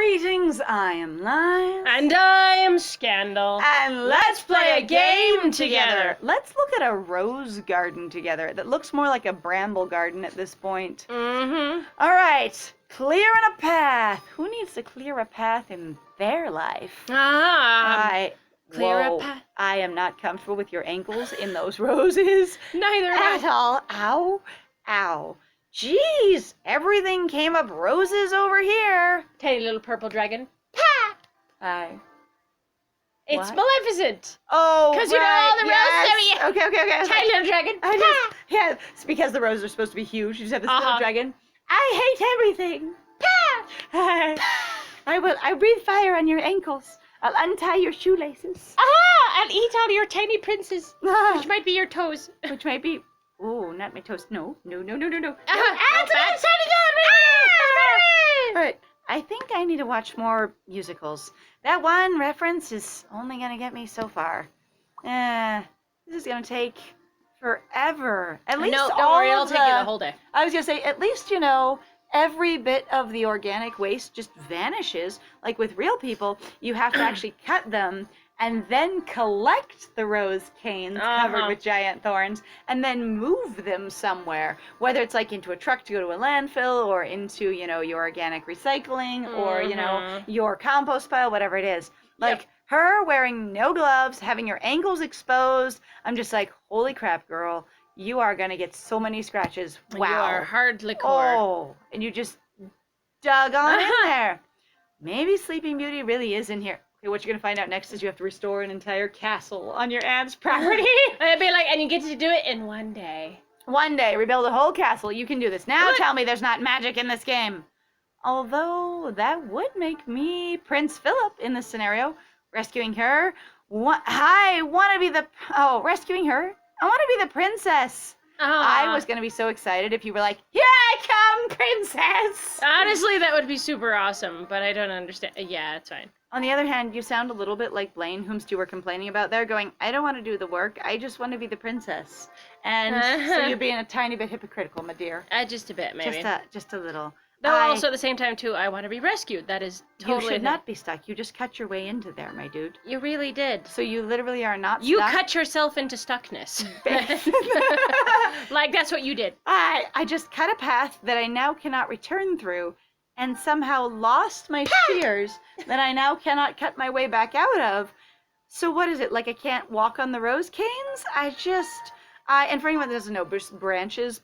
Greetings, I am Lies. And I am Scandal. And let's play a game together. Let's look at a rose garden together that looks more like a bramble garden at this point. Mm-hmm. All right, clearing a path. Who needs to clear a path in their life? Clear a Whoa, path. I am not comfortable with your ankles in those roses. Neither At all. Ow. Ow. Jeez, everything came up roses over here. Tiny little purple dragon. Pa! Hi. It's What? Maleficent. Oh, Because you know all the roses. Okay. Tiny little dragon. Pa! It's because the roses are supposed to be huge. You just have this little Uh-huh. dragon. I hate everything. Pa! I breathe fire on your ankles. I'll untie your shoelaces. Aha! I'll eat all your tiny princes, which might be your toes. Which might be... Oh, not my toast. No. Uh-huh. It's No, a little bad. tiny gun. All right. I think I need to watch more musicals. That one reference is only going to get me so far. This is going to take forever. At least No, don't all worry, it'll of take you the whole day. I was going to say, at least, every bit of the organic waste just vanishes. Like with real people, you have to actually cut them and then collect the rose canes covered with giant thorns and then move them somewhere. Whether it's like into a truck to go to a landfill or into, your organic recycling or, your compost pile, whatever it is. Like her wearing no gloves, having your ankles exposed. I'm just like, holy crap, girl. You are going to get so many scratches. Wow. You are hard liquor. Oh, and you just dug on in there. Maybe Sleeping Beauty really is in here. Okay, what you're going to find out next is you have to restore an entire castle on your aunt's property. I'd be like, and you get to do it in one day. One day, rebuild a whole castle. You can do this. Now tell me there's not magic in this game. Although, that would make me Prince Philip in this scenario. Rescuing her. Rescuing her. I want to be the princess. I was going to be so excited if you were like, here I come, princess. Honestly, that would be super awesome, but I don't understand. Yeah, it's fine. On the other hand, you sound a little bit like Blaine, whom you were complaining about there, going, I don't want to do the work. I just want to be the princess. And so you're being a tiny bit hypocritical, my dear. Just a bit, maybe. Just a little. Though also at the same time, too, I want to be rescued. That is totally... You should not be stuck. You just cut your way into there, my dude. You really did. So you literally are not You stuck? cut yourself into stuckness. Like, that's what you did. I just cut a path that I now cannot return through and somehow lost my shears that I now cannot cut my way back out of. So what is it? Like I can't walk on the rose canes? And for anyone that doesn't know, branches,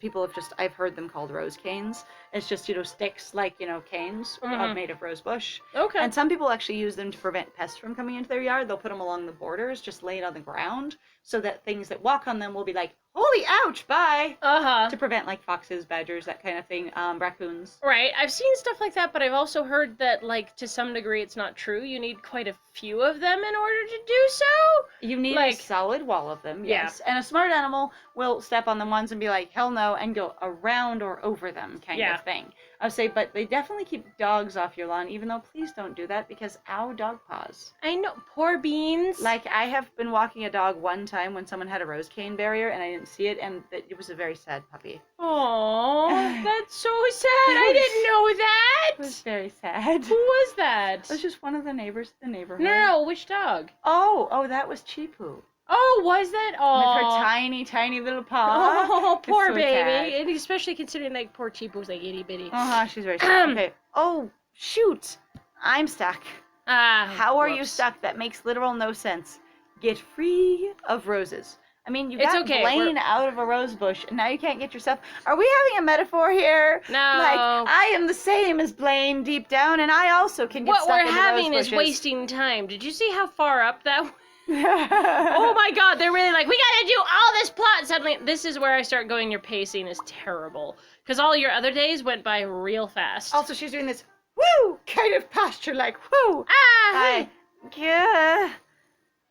I've heard them called rose canes. It's just, sticks like, canes made of rose bush. Okay. And some people actually use them to prevent pests from coming into their yard. They'll put them along the borders, just lay it on the ground, so that things that walk on them will be like, holy ouch, bye. To prevent like foxes, badgers, that kind of thing, raccoons. Right. I've seen stuff like that, but I've also heard that, like, to some degree it's not true. You need quite a few of them in order to do so. You need a solid wall of them, yes. And a smart animal will step on them once and be like, hell no, and go around or over them kind of thing. I would say, but they definitely keep dogs off your lawn, even though please don't do that because ow, dog paws. I know, poor beans. Like, I have been walking a dog one time when someone had a rose cane barrier and I didn't see it, and it was a very sad puppy. Aww, that's so sad. I didn't know that. It was very sad. Who was that? It was just one of the neighbors in the neighborhood. No, which dog? Oh, that was Chipu. Oh, was that? Oh, with her tiny, tiny little paw. Oh, poor so baby. And especially considering, like, poor Chipo's like itty bitty. She's very sad. Okay. Oh, shoot. I'm stuck. How are you stuck? That makes literal no sense. Get free of roses. I mean, you got Blaine out of a rose bush, and now you can't get yourself... Are we having a metaphor here? No. Like, I am the same as Blaine deep down, and I also can get stuck in the rose bushes. What we're having is wasting time. Did you see how far up that was? Oh my god, they're really like, we gotta do all this plot. Suddenly, this is where I start going, your pacing is terrible. Because all your other days went by real fast. Also, she's doing this, woo, kind of posture, like, woo.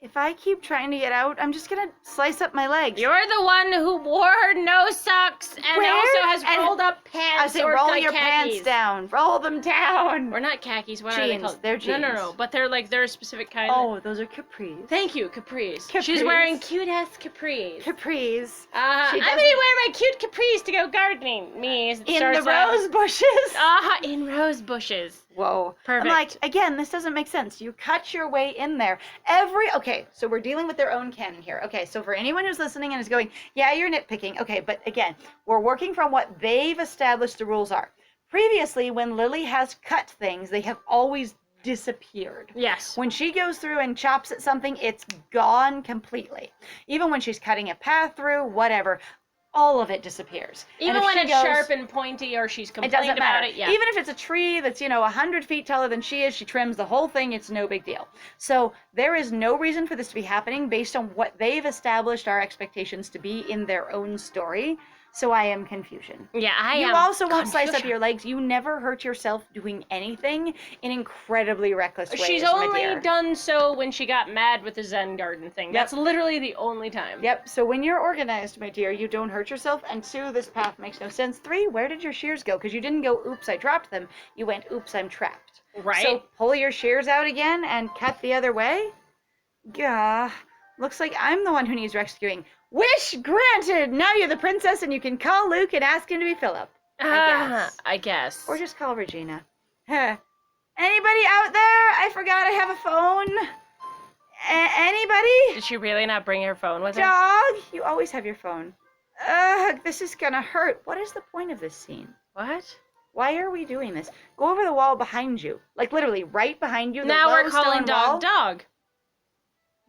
If I keep trying to get out, I'm just gonna slice up my legs. You're the one who wore no socks and also has rolled up pants. I say roll your pants down. Roll them down. Or not khakis. What jeans. Are they called? They're jeans. No. But they're a specific kind. Oh, those are capris. Thank you, capris. She's wearing cute ass capris. Capris. I'm gonna wear my cute capris to go gardening. In the rose bushes. In rose bushes. whoa. Perfect. I'm like, again, this doesn't make sense. You cut your way in there. Okay, so we're dealing with their own canon here. Okay, so for anyone who's listening and is going, yeah, you're nitpicking. Okay, but again, we're working from what they've established the rules are. Previously, when Lily has cut things, they have always disappeared. Yes. When she goes through and chops at something, it's gone completely. Even when she's cutting a path through, whatever, all of it disappears. Even when it's sharp and pointy or she's complained it doesn't about matter. it, yeah. Even if it's a tree that's, 100 feet taller than she is, she trims the whole thing, it's no big deal. So there is no reason for this to be happening based on what they've established our expectations to be in their own story. So I am confusion. Yeah, You also won't slice up your legs. You never hurt yourself doing anything in incredibly reckless ways. She's only done so when she got mad with the Zen garden thing. That's literally the only time. Yep. So when you're organized, my dear, you don't hurt yourself. And 2, this path makes no sense. 3, where did your shears go? Because you didn't go, oops, I dropped them. You went, oops, I'm trapped. Right. So pull your shears out again and cut the other way. Gah. Looks like I'm the one who needs rescuing. Wish granted! Now you're the princess and you can call Luke and ask him to be Philip. I guess. Or just call Regina. Huh. Anybody out there? I forgot I have a phone. Anybody? Did she really not bring her phone with her? Dog? You always have your phone. Ugh, this is gonna hurt. What is the point of this scene? What? Why are we doing this? Go over the wall behind you. Like literally right behind you. Now we're calling dog dog.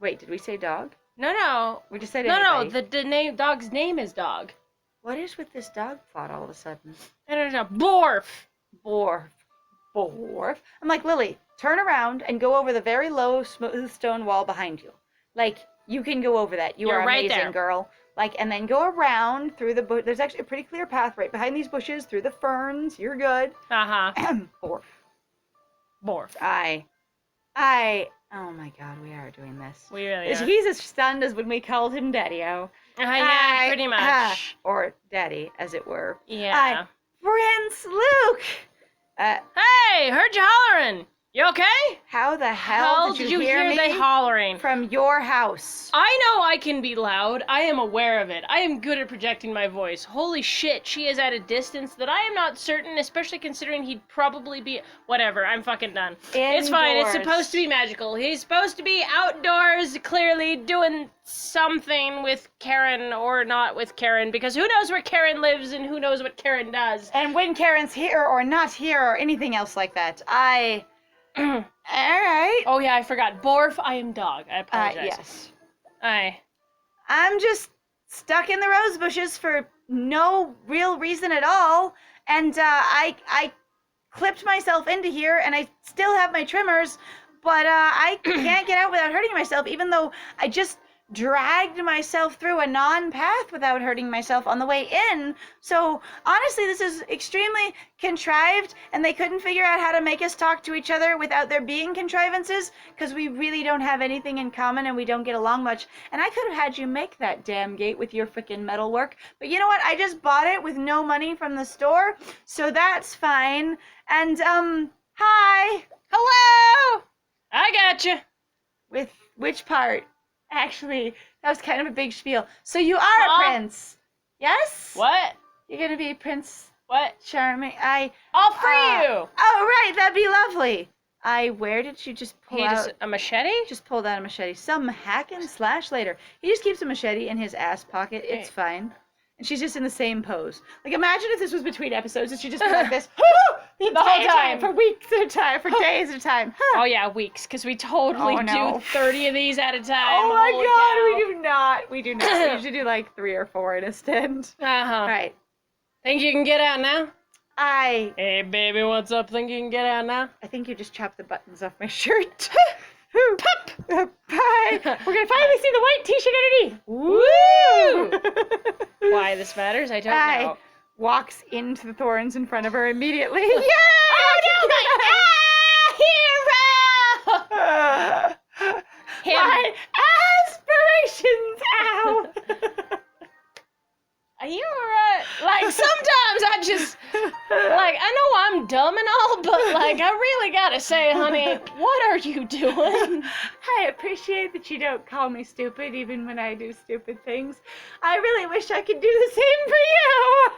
Wait, did we say dog? No. We just said No, anybody. the name dog's name is dog. What is with this dog plot all of a sudden? I don't know. Borf. I'm like, Lily, turn around and go over the very low, smooth stone wall behind you. Like, you can go over that. You're right amazing, there. girl. Like, and then go around through the bush. There's actually a pretty clear path right behind these bushes, through the ferns. You're good. Uh-huh. Borf. Oh my God, we are doing this. We really are. He's as stunned as when we called him Daddy-O. Yeah, pretty much. Or Daddy, as it were. Yeah. Prince Luke! Hey, heard you hollering. You okay? How the hell did you hear me they hollering? from your house? I know I can be loud. I am aware of it. I am good at projecting my voice. Holy shit, she is at a distance that I am not certain, especially considering he'd probably be... Whatever, I'm fucking done. It's fine, it's supposed to be magical. He's supposed to be outdoors, clearly, doing something with Karen or not with Karen, because who knows where Karen lives and who knows what Karen does. And when Karen's here or not here or anything else like that, all right. Oh yeah, I forgot. Borf, I am dog. I apologize. Yes. I'm just stuck in the rose bushes for no real reason at all, and I clipped myself into here, and I still have my trimmers, but I can't get out without hurting myself, even though I just dragged myself through a non-path without hurting myself on the way in. So honestly, this is extremely contrived, and they couldn't figure out how to make us talk to each other without there being contrivances, because we really don't have anything in common and we don't get along much. And I could have had you make that damn gate with your freaking metal work, but you know what? I just bought it with no money from the store, so that's fine. And hi. Hello. I gotcha. With which part? Actually, that was kind of a big spiel. So you are a prince, yes? What? You're gonna be Prince What? Charming. I'll free you. Oh, right, that'd be lovely. Where did you just pull out? A machete? Just pulled out a machete. Some hack and slash later. He just keeps a machete in his ass pocket. It's fine. And she's just in the same pose. Like, imagine if this was between episodes and she just be like this the whole time, for weeks at a time, for days at a time. Oh yeah, weeks, because we totally do 30 of these at a time. Oh my Holy God, cow. we do not. We do not. We usually do like 3 or 4 instead. All right. Think you can get out now? Hey baby, what's up? Think you can get out now? I think you just chopped the buttons off my shirt. Pop! Bye! We're gonna finally see the white t-shirt underneath! Woo! Why this matters, I don't know. Walks into the thorns in front of her immediately. Yay! Oh no, my hero! My aspirations! Ow! You like, sometimes I just, like, I know I'm dumb and all, but, like, I really gotta say, honey, what are you doing? I appreciate that you don't call me stupid even when I do stupid things. I really wish I could do the same for you.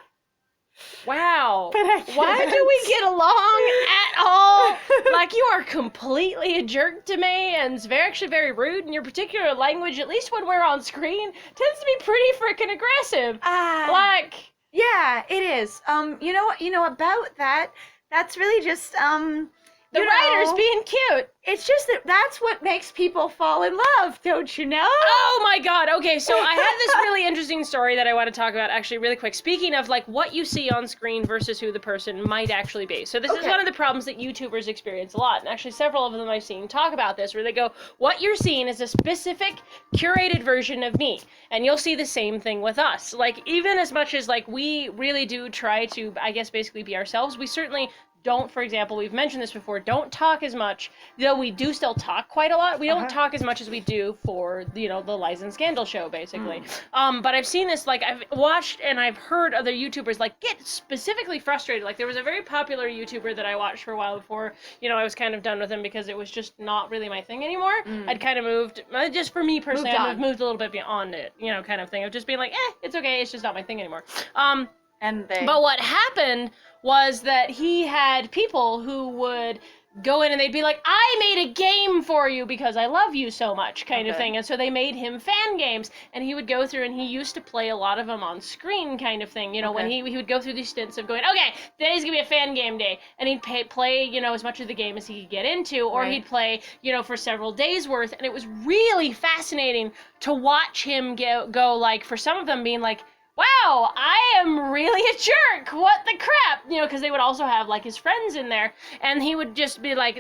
Wow. But I can't. Why do we get along at all? like, you are completely a jerk to me, and it's actually very rude, and your particular language, at least when we're on screen, tends to be pretty freaking aggressive. Like... Yeah, it is. You know about that, that's really just, The writer's being cute. It's just that's what makes people fall in love, don't you know? Oh my god, okay, so I have this really interesting story that I want to talk about actually really quick. Speaking of like what you see on screen versus who the person might actually be. So this is one of the problems that YouTubers experience a lot, and actually several of them I've seen talk about this, where they go, what you're seeing is a specific curated version of me, and you'll see the same thing with us. Like, even as much as like we really do try to, I guess, basically be ourselves, we certainly don't, for example, we've mentioned this before, don't talk as much, though we do still talk quite a lot. We don't talk as much as we do for, you know, the Lies and Scandal show, basically. But I've seen this, like, I've watched and I've heard other YouTubers, like, get specifically frustrated. Like, there was a very popular YouTuber that I watched for a while before, you know, I was kind of done with him because it was just not really my thing anymore. I'd kind of moved, just for me personally, I've moved a little bit beyond it, you know, kind of thing, of just being like, it's okay, it's just not my thing anymore. But what happened was that he had people who would go in and they'd be like, I made a game for you because I love you so much, kind of thing. And so they made him fan games, and he would go through, and he used to play a lot of them on screen, kind of thing, you know, when he would go through these stints of going, okay, today's gonna be a fan game day, and he'd play, you know, as much of the game as he could get into, or he'd play, you know, for several days worth, and it was really fascinating to watch him go like, for some of them being like, wow, I am really a jerk, what the crap, you know, because they would also have, like, his friends in there, and he would just be like,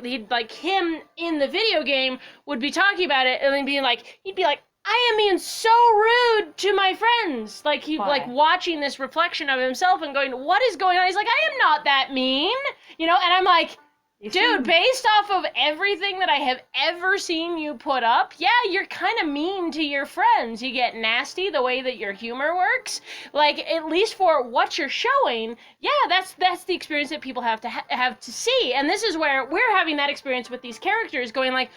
him in the video game would be talking about it, and then he'd be like, I am being so rude to my friends, like, like, watching this reflection of himself and going, what is going on? He's like, I am not that mean, you know, and I'm like, dude, based off of everything that I have ever seen you put up, yeah, you're kind of mean to your friends. You get nasty the way that your humor works. Like, at least for what you're showing, yeah, that's the experience that people have to have to see. And this is where we're having that experience with these characters going like,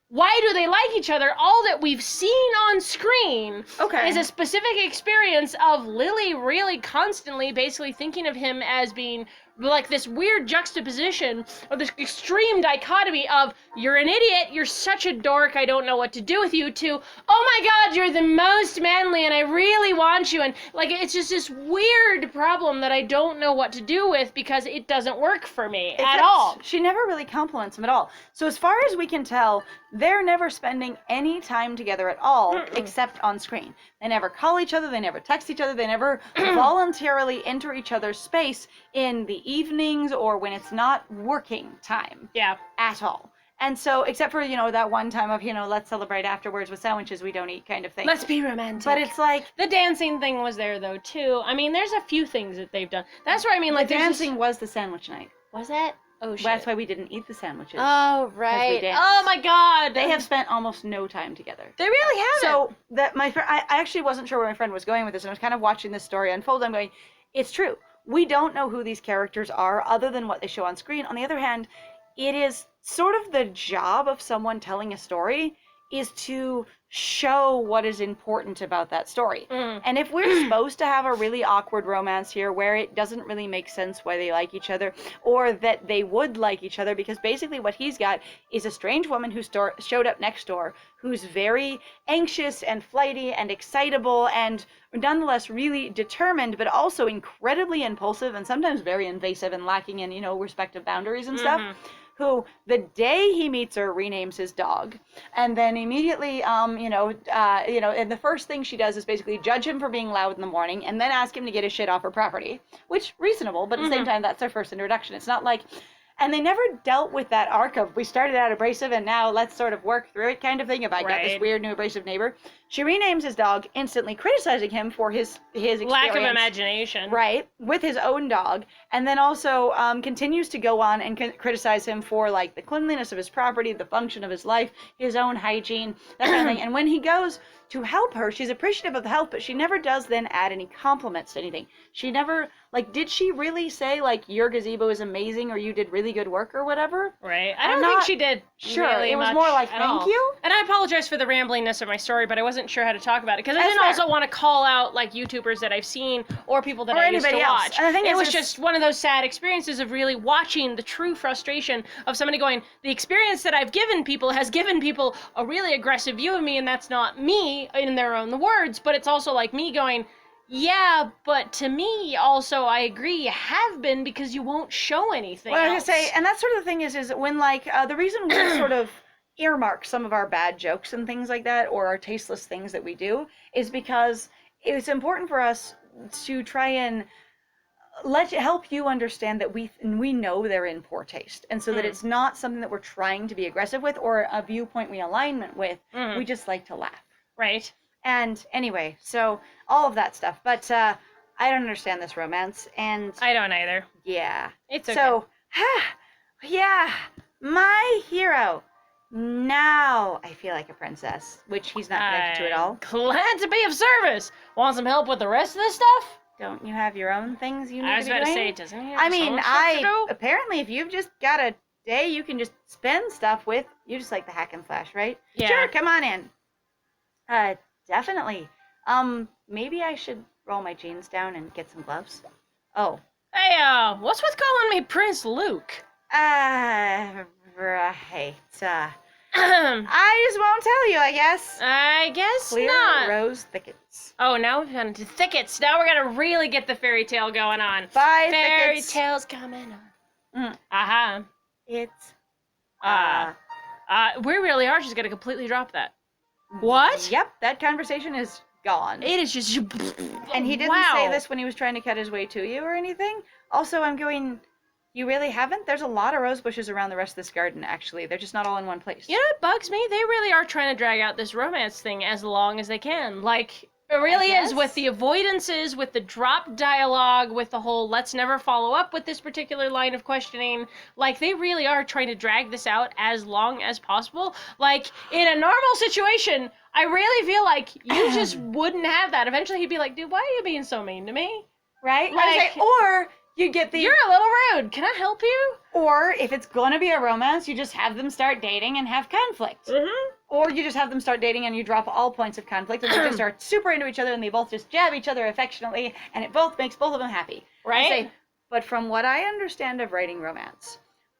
why do they like each other? All that we've seen on screen is a specific experience of Lily really constantly basically thinking of him as being like this weird juxtaposition or this extreme dichotomy of you're an idiot, you're such a dork, I don't know what to do with you, to oh my god, you're the most manly and I really want you, and like it's just this weird problem that I don't know what to do with because it doesn't work for me at all. She never really compliments him at all. So as far as we can tell, they're never spending any time together at all except on screen. They never call each other, they never text each other, they never voluntarily enter each other's space in the evenings or when it's not working time. Yeah. At all. And so, except for, you know, that one time of, you know, let's celebrate afterwards with sandwiches we don't eat kind of thing. Let's be romantic. But it's like... The dancing thing was there, though, too. I mean, there's a few things that they've done. That's where I mean, like, the dancing was the sandwich night. Was that? Oh, shit. That's why we didn't eat the sandwiches. Oh, right. Oh, my God. They have spent almost no time together. They really haven't. So, that I actually wasn't sure where my friend was going with this, and I was kind of watching this story unfold. I'm going, it's true. We don't know who these characters are other than what they show on screen. On the other hand, it is sort of the job of someone telling a story is to show what is important about that story. And if we're supposed to have a really awkward romance here where it doesn't really make sense why they like each other or that they would like each other, because basically what he's got is a strange woman who showed up next door who's very anxious and flighty and excitable and nonetheless really determined, but also incredibly impulsive and sometimes very invasive and lacking in, you know, respective boundaries and stuff. Who, the day he meets her, renames his dog, and then immediately, and the first thing she does is basically judge him for being loud in the morning, and then ask him to get his shit off her property, which reasonable, but at the same time, that's their first introduction. It's not like, and they never dealt with that arc of we started out abrasive and now let's sort of work through it kind of thing. If I got this weird new abrasive neighbor, she renames his dog, instantly criticizing him for his lack of imagination, right, with his own dog, and then also continues to go on and criticize him for like the cleanliness of his property, the function of his life, his own hygiene, that kind of thing. And when he goes to help her, she's appreciative of the help, but she never does then add any compliments to anything. She never, like, did she really say, like, your gazebo is amazing or you did really good work or whatever? Right. I don't think she did. Sure. Really it was much more like, at all. thank you. And I apologize for the ramblingness of my story, but I wasn't wasn't sure how to talk about it because I That's didn't fair. also want to call out like YouTubers that I've seen or people that Or I used to anybody else. watch. And the thing It is, was is- just one of those sad experiences of really watching the true frustration of somebody going, the experience that I've given people has given people a really aggressive view of me, and that's not me in their own words, but it's also like me going, yeah, but to me also I agree you have been because you won't show anything Well, I was else. gonna say, and that's sort of the thing is when like the reason we sort of earmark some of our bad jokes and things like that, or our tasteless things that we do, is because it's important for us to try and help you understand that we know they're in poor taste, and so that it's not something that we're trying to be aggressive with or a viewpoint we alignment with. We just like to laugh. Right. And anyway, so all of that stuff. But I don't understand this romance, and I don't either. yeah. It's okay. So, yeah, my hero. Now I feel like a princess, which he's not connected to at all. Glad to be of service. Want some help with the rest of this stuff? Don't you have your own things you need I was to be about to doing? say, doesn't he have I his mean, own stuff to do? apparently if you've just got a day you can just spend stuff with, you just like the hack and slash, right? Yeah. Sure, come on in. Definitely. Maybe I should roll my jeans down and get some gloves. Oh. Hey, what's with calling me Prince Luke? Right. I just won't tell you, I guess. I guess Clear not. rose thickets. Oh, now we've gone into thickets. Now we're gonna really get the fairy tale going on. Bye, Fairy thickets. tales coming on. Mm. Uh-huh. It's We really are just gonna completely drop that. What? Yep, that conversation is gone. It is just... And he didn't wow. say this when he was trying to cut his way to you or anything. Also, I'm going, you really haven't? There's a lot of rose bushes around the rest of this garden, actually. They're just not all in one place. You know what bugs me? They really are trying to drag out this romance thing as long as they can. Like, it really is with the avoidances, with the drop dialogue, with the whole let's never follow up with this particular line of questioning. Like, they really are trying to drag this out as long as possible. Like, in a normal situation, I really feel like you just wouldn't have that. Eventually he'd be like, dude, why are you being so mean to me? Right? Like, or you get the... You're a little rude. Can I help you? Or if it's going to be a romance, you just have them start dating and have conflict. Mm-hmm. Or you just have them start dating and you drop all points of conflict and they just are super into each other and they both just jab each other affectionately and it both makes both of them happy. Right? But from what I understand of writing romance,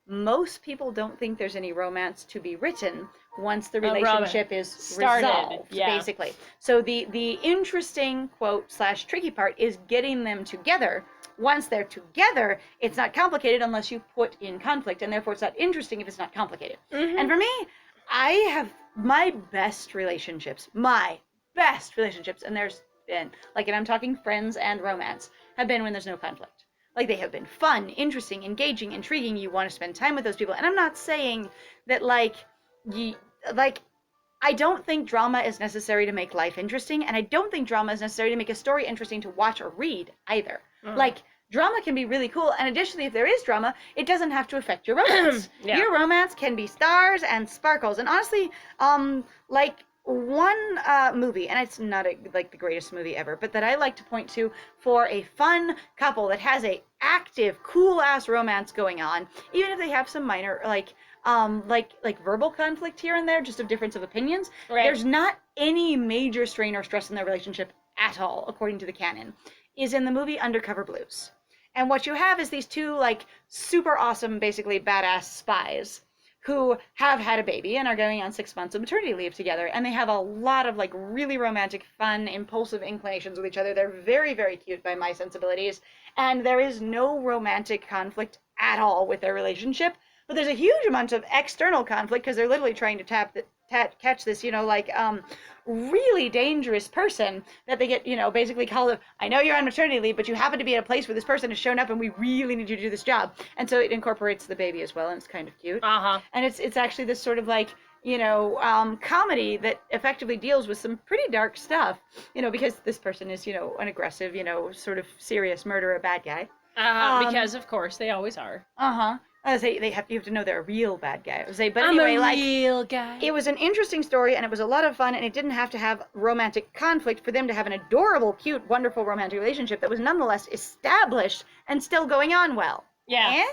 most people don't think there's any romance to be written once the relationship is resolved, basically. So the interesting quote / tricky part is getting them together. Once they're together, it's not complicated unless you put in conflict, and therefore it's not interesting if it's not complicated. Mm-hmm. And for me, I have my best relationships, and there's been, like, and I'm talking friends and romance, have been when there's no conflict. Like, they have been fun, interesting, engaging, intriguing. You want to spend time with those people. And I'm not saying that, I don't think drama is necessary to make life interesting, and I don't think drama is necessary to make a story interesting to watch or read either. Like, drama can be really cool, and additionally, if there is drama, it doesn't have to affect your romance. Your romance can be stars and sparkles, and honestly, like, one movie, and it's not like the greatest movie ever, but that I like to point to for a fun couple that has a active, cool-ass romance going on, even if they have some minor, like verbal conflict here and there, just of difference of opinions. Right. There's not any major strain or stress in their relationship at all, according to the canon, is in the movie Undercover Blues. And what you have is these two, like, super awesome, basically badass spies who have had a baby and are going on 6 months of maternity leave together. And they have a lot of, like, really romantic, fun, impulsive inclinations with each other. They're very, very cute by my sensibilities. And there is no romantic conflict at all with their relationship. But there's a huge amount of external conflict because they're literally trying to catch this, really dangerous person that they get, basically called, I know you're on maternity leave, but you happen to be at a place where this person has shown up and we really need you to do this job. And so it incorporates the baby as well, and it's kind of cute. Uh-huh. And it's actually this sort of like, comedy that effectively deals with some pretty dark stuff, because this person is, an aggressive, sort of serious murderer, bad guy. Because of course they always are. Uh-huh. You have to know they're a real bad guy. But I'm anyway, a real guy. It was an interesting story, and it was a lot of fun, and it didn't have to have romantic conflict for them to have an adorable, cute, wonderful romantic relationship that was nonetheless established and still going on well. Yeah.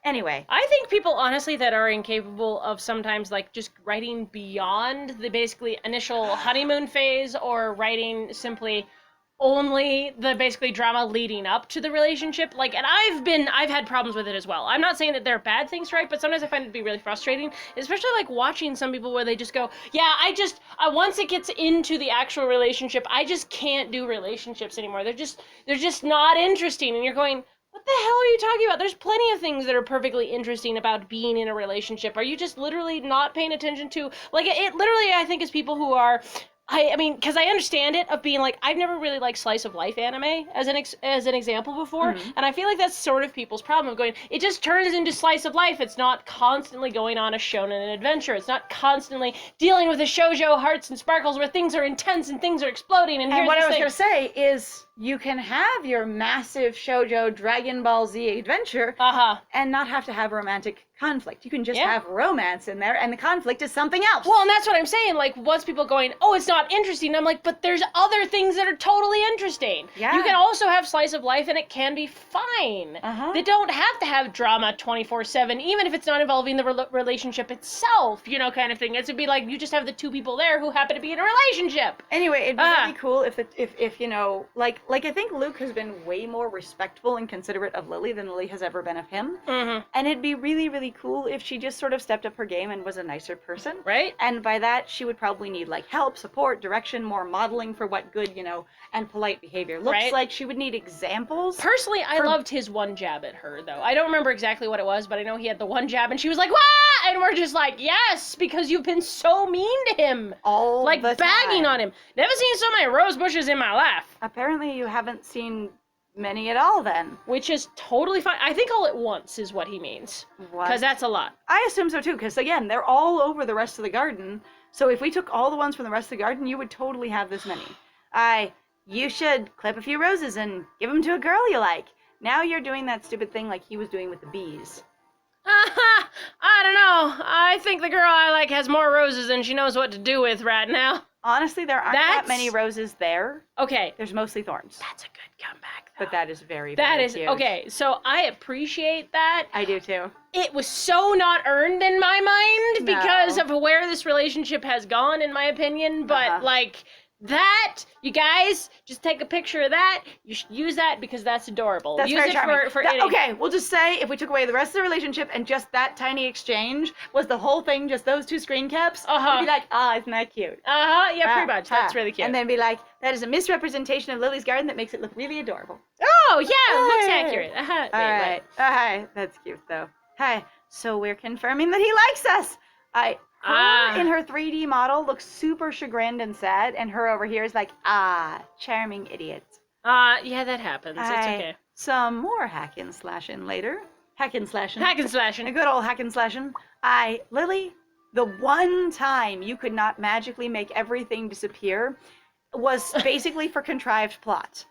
Anyway. I think people, honestly, that are incapable of sometimes, like, just writing beyond the basically initial honeymoon phase, or writing simply only the basically drama leading up to the relationship. Like, and I've had problems with it as well. I'm not saying that they're bad things to write, but sometimes I find it to be really frustrating, especially like watching some people where they just go, yeah, once it gets into the actual relationship, I just can't do relationships anymore. They're just not interesting. And you're going, what the hell are you talking about? There's plenty of things that are perfectly interesting about being in a relationship. Are you just literally not paying attention to, like, it literally, I think, is people who are, I mean, because I understand it, of being like, I've never really liked slice of life anime as an example before, and I feel like that's sort of people's problem of going, it just turns into slice of life. It's not constantly going on a shonen adventure. It's not constantly dealing with a shoujo hearts and sparkles where things are intense and things are exploding. And here's what I was thing. going to say is, you can have your massive shoujo Dragon Ball Z adventure and not have to have romantic conflict. You can just have romance in there, and the conflict is something else. Well, and that's what I'm saying. Like, once people going, oh, it's not interesting, I'm like, but there's other things that are totally interesting. Yeah. You can also have slice of life, and it can be fine. They don't have to have drama 24/7, even if it's not involving the relationship itself, you know, kind of thing. It would be like, you just have the two people there who happen to be in a relationship. Anyway, it'd be really cool if you know, like I think Luke has been way more respectful and considerate of Lily than Lily has ever been of him. And it'd be really, really cool if she just sort of stepped up her game and was a nicer person. Right. And by that, she would probably need, like, help, support, direction, more modeling for what good, you know, and polite behavior looks like. She would need examples. Personally, I loved his one jab at her, though. I don't remember exactly what it was, but I know he had the one jab, and she was like, "Wah!" And we're just like, yes, because you've been so mean to him. All like, the bagging time. on him. Never seen so many rose bushes in my life. Apparently you haven't seen many at all, then. Which is totally fine. I think all at once is what he means. What? Because that's a lot. I assume so, too, because, again, they're all over the rest of the garden. So if we took all the ones from the rest of the garden, you would totally have this many. You should clip a few roses and give them to a girl you like. Now you're doing that stupid thing like he was doing with the bees. I don't know. I think the girl I like has more roses than she knows what to do with right now. Honestly, there aren't that many roses there. Okay. There's mostly thorns. That's a good comeback, though. But that is very, that very is cute. Okay, so I appreciate that. I do, too. It was so not earned in my mind because No. of where this relationship has gone, in my opinion. But, like, that, you guys, just take a picture of that. You should use that because that's adorable. That's use very it charming. for Okay, we'll just say if we took away the rest of the relationship and just that tiny exchange was the whole thing, just those two screen caps, we'd be like, isn't that cute? Yeah, pretty much. That's really cute. And then be like, that is a misrepresentation of Lily's garden that makes it look really adorable. Oh, yeah, it looks accurate. All right. That's cute, though. Hi. So we're confirming that he likes us. Her in her 3D model looks super chagrined and sad, and her over here is like, charming idiot. Yeah, that happens. It's okay. Some more hackin' slashing later. Hackin' slashing. Hackin' slashing. A good old hackin' slashing. Lily, the one time you could not magically make everything disappear was basically for contrived plot.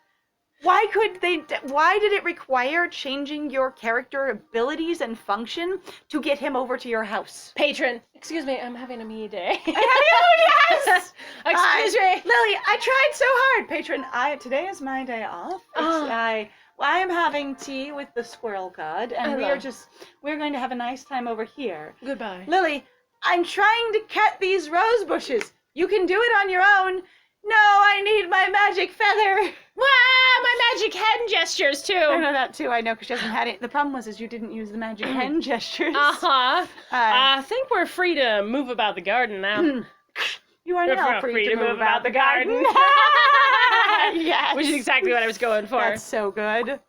Why did it require changing your character abilities and function to get him over to your house? Patron, excuse me, I'm having a me day. Yes! Excuse me. Lily, I tried so hard. Patron, today is my day off. I am having tea with the squirrel god, and we're going to have a nice time over here. Goodbye. Lily, I'm trying to cut these rose bushes. You can do it on your own. No, I need my magic feather. My magic hand gestures, too. I know that, too. I know, because she hasn't had it. The problem was you didn't use the magic hand gestures. I think we're free to move about the garden now. You are now free to move about the garden. Yes. Which is exactly what I was going for. That's so good.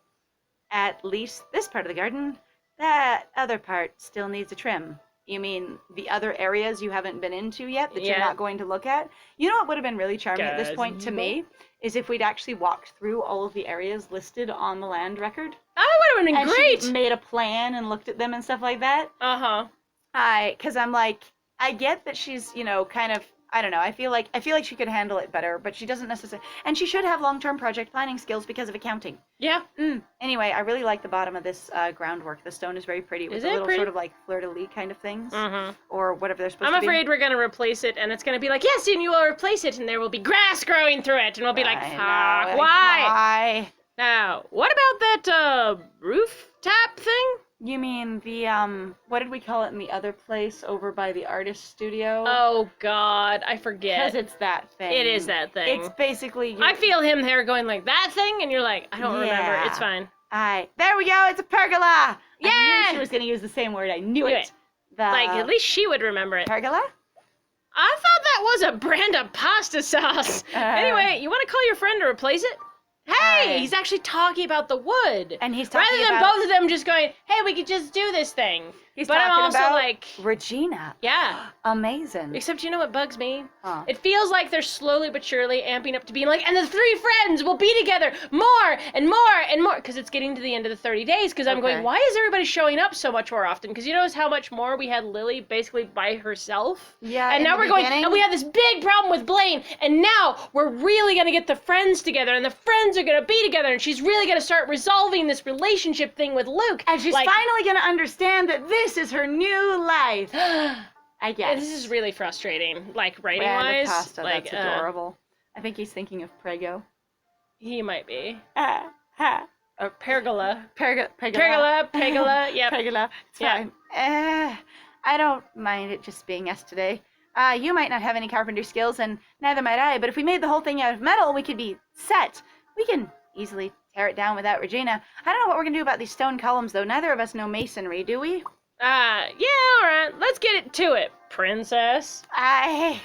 At least this part of the garden. That other part still needs a trim. You mean the other areas you haven't been into yet that you're not going to look at? You know what would have been really charming at this point to me? Is if we'd actually walked through all of the areas listed on the land record. Oh, it would have been great! She made a plan and looked at them and stuff like that. Because I'm like, I get that she's, kind of, I don't know, I feel like she could handle it better, but she doesn't necessarily, and she should have long-term project planning skills because of accounting. Yeah. Anyway, I really like the bottom of this groundwork. The stone is very pretty with a little sort of like fleur-de-lis kind of things, or whatever they're supposed to be. I'm afraid we're going to replace it, and it's going to be like, yes, and you will replace it, and there will be grass growing through it, and we'll be like, fuck, why? Now, what about that roof tap thing? You mean the, what did we call it in the other place over by the artist studio? Oh, God, I forget. Because it's that thing. It is that thing. It's basically... I feel him there going like, that thing? And you're like, I don't remember. It's fine. There we go, it's a pergola! Yeah! I knew she was going to use the same word. I knew it. Like, at least she would remember it. Pergola? I thought that was a brand of pasta sauce. Anyway, you want to call your friend to replace it? Hey, he's actually talking about the wood. And he's talking rather than both of them just going, hey, we could just do this thing. He's but talking I'm also about like, Regina. yeah. Amazing. Except you know what bugs me? Huh. It feels like they're slowly but surely amping up to being like, and the three friends will be together more and more and more. Because it's getting to the end of the 30 days. Because I'm going, why is everybody showing up so much more often? Because you notice how much more we had Lily basically by herself? Yeah. And now we're going, and we had this big problem with Blaine. And now we're really going to get the friends together. And the friends are going to be together. And she's really going to start resolving this relationship thing with Luke. And she's finally going to understand that this is her new life. I guess. This is really frustrating, like writing-wise. Pasta, like, that's adorable. I think he's thinking of Prego. He might be. Ha. Or pergola. Pergola. Yep. Pergola. It's fine. I don't mind it just being us today. You might not have any carpenter skills, and neither might I, but if we made the whole thing out of metal, we could be set. We can easily tear it down without Regina. I don't know what we're going to do about these stone columns, though. Neither of us know masonry, do we? Yeah, alright. Let's get it to it, princess. Aha.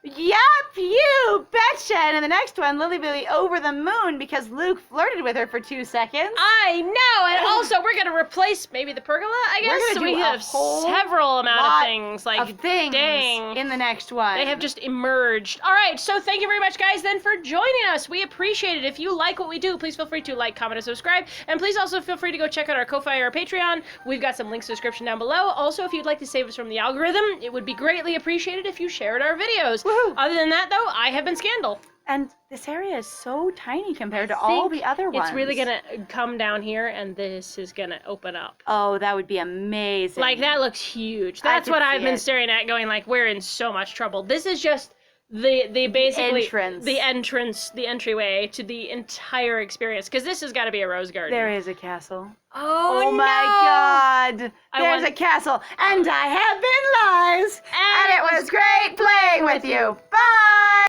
Yup, you betcha. And in the next one, Lily will be over the moon because Luke flirted with her for 2 seconds. I know, and also we're gonna replace maybe the pergola, I guess. We're gonna so do we a have whole several amount of things. Like, dang. in the next one. They have just emerged. All right, so thank you very much, guys, then, for joining us. We appreciate it. If you like what we do, please feel free to like, comment, and subscribe. And please also feel free to go check out our Ko-Fi or our Patreon. We've got some links in the description down below. Also, if you'd like to save us from the algorithm, it would be greatly appreciated if you shared our videos. Woohoo. Other than that, though, I have been Scandal. And this area is so tiny compared to all the other ones. It's really gonna come down here, and this is gonna open up. Oh, that would be amazing. Like, that looks huge. That's what I've been staring at, going like, we're in so much trouble. This is just the basically the entryway to the entire experience, because this has got to be a rose garden. There is a castle. Oh no. My God! There's a castle, and I have been Liz, and it was great playing with you. Bye.